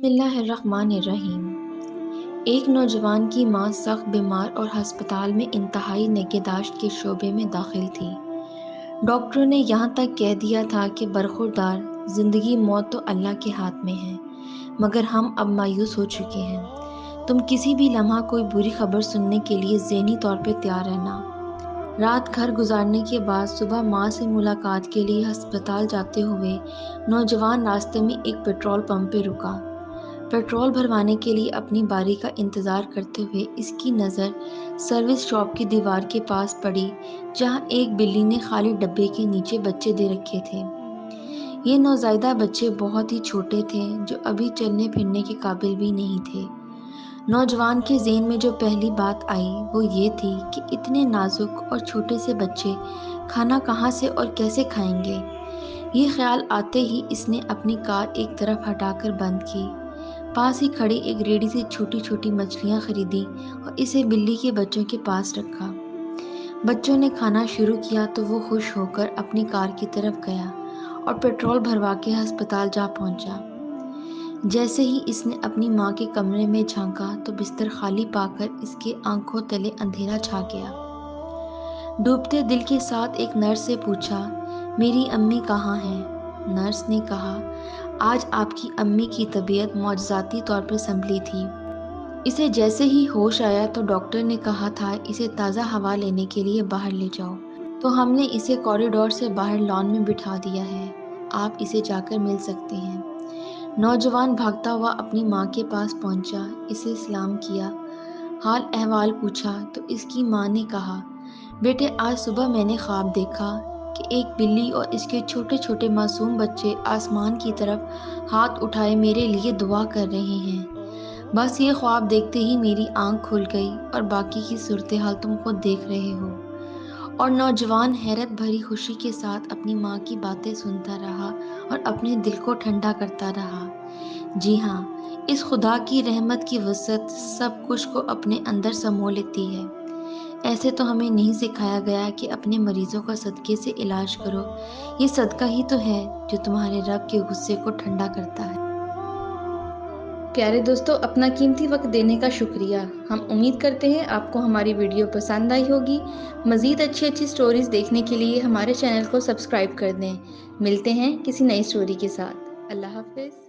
بسم اللہ الرحمن الرحیم۔ ایک نوجوان کی ماں سخت بیمار اور ہسپتال میں انتہائی نگہداشت کے شعبے میں داخل تھی۔ ڈاکٹروں نے یہاں تک کہہ دیا تھا کہ برخوردار، زندگی موت تو اللہ کے ہاتھ میں ہے، مگر ہم اب مایوس ہو چکے ہیں۔ تم کسی بھی لمحہ کوئی بری خبر سننے کے لیے ذہنی طور پہ تیار رہنا۔ رات گھر گزارنے کے بعد صبح ماں سے ملاقات کے لیے ہسپتال جاتے ہوئے نوجوان راستے میں ایک پیٹرول پمپ پہ رکا۔ پیٹرول بھروانے کے لیے اپنی باری کا انتظار کرتے ہوئے اس کی نظر سروس شاپ کی دیوار کے پاس پڑی، جہاں ایک بلی نے خالی ڈبے کے نیچے بچے دے رکھے تھے۔ یہ نوزائیدہ بچے بہت ہی چھوٹے تھے، جو ابھی چلنے پھرنے کے قابل بھی نہیں تھے۔ نوجوان کے ذہن میں جو پہلی بات آئی وہ یہ تھی کہ اتنے نازک اور چھوٹے سے بچے کھانا کہاں سے اور کیسے کھائیں گے۔ یہ خیال آتے ہی اس نے اپنی کار ایک طرف ہٹا کر بند کی، پاس ہی کھڑی ایک ریڑھی سے چھوٹی چھوٹی مچھلیاں خریدی اور اسے بلی کے بچوں کے پاس رکھا۔ بچوں نے کھانا شروع کیا تو وہ خوش ہو کر اپنی کار کی طرف گیا اور پیٹرول بھروا کے ہسپتال جا پہنچا۔ جیسے ہی اس نے اپنی ماں کے کمرے میں جھانکا تو بستر خالی پا کر اس کے آنکھوں تلے اندھیرا چھا گیا۔ ڈوبتے دل کے ساتھ ایک نرس سے پوچھا، میری امی کہاں ہیں؟ نرس نے کہا، آج آپ کی امی کی طبیعت معجزاتی طور پر سنبھلی تھی۔ اسے جیسے ہی ہوش آیا تو ڈاکٹر نے کہا تھا اسے تازہ ہوا لینے کے لیے باہر لے جاؤ، تو ہم نے اسے کوریڈور سے باہر لان میں بٹھا دیا ہے، آپ اسے جا کر مل سکتے ہیں۔ نوجوان بھاگتا ہوا اپنی ماں کے پاس پہنچا، اسے سلام کیا، حال احوال پوچھا تو اس کی ماں نے کہا، بیٹے آج صبح میں نے خواب دیکھا کہ ایک بلی اور اس کے چھوٹے چھوٹے معصوم بچے آسمان کی طرف ہاتھ اٹھائے میرے لیے دعا کر رہے ہیں۔ بس یہ خواب دیکھتے ہی میری آنکھ کھل گئی اور باقی کی صورتحال تم خود دیکھ رہے ہو۔ اور نوجوان حیرت بھری خوشی کے ساتھ اپنی ماں کی باتیں سنتا رہا اور اپنے دل کو ٹھنڈا کرتا رہا۔ جی ہاں، اس خدا کی رحمت کی وسعت سب کچھ کو اپنے اندر سمو لیتی ہے۔ ایسے تو ہمیں نہیں سکھایا گیا کہ اپنے مریضوں کا صدقے سے علاج کرو، یہ صدقہ ہی تو ہے جو تمہارے رب کے غصے کو ٹھنڈا کرتا ہے۔ پیارے دوستو، اپنا قیمتی وقت دینے کا شکریہ۔ ہم امید کرتے ہیں آپ کو ہماری ویڈیو پسند آئی ہوگی۔ مزید اچھی سٹوریز دیکھنے کے لیے ہمارے چینل کو سبسکرائب کر دیں۔ ملتے ہیں کسی نئی سٹوری کے ساتھ۔ اللہ حافظ۔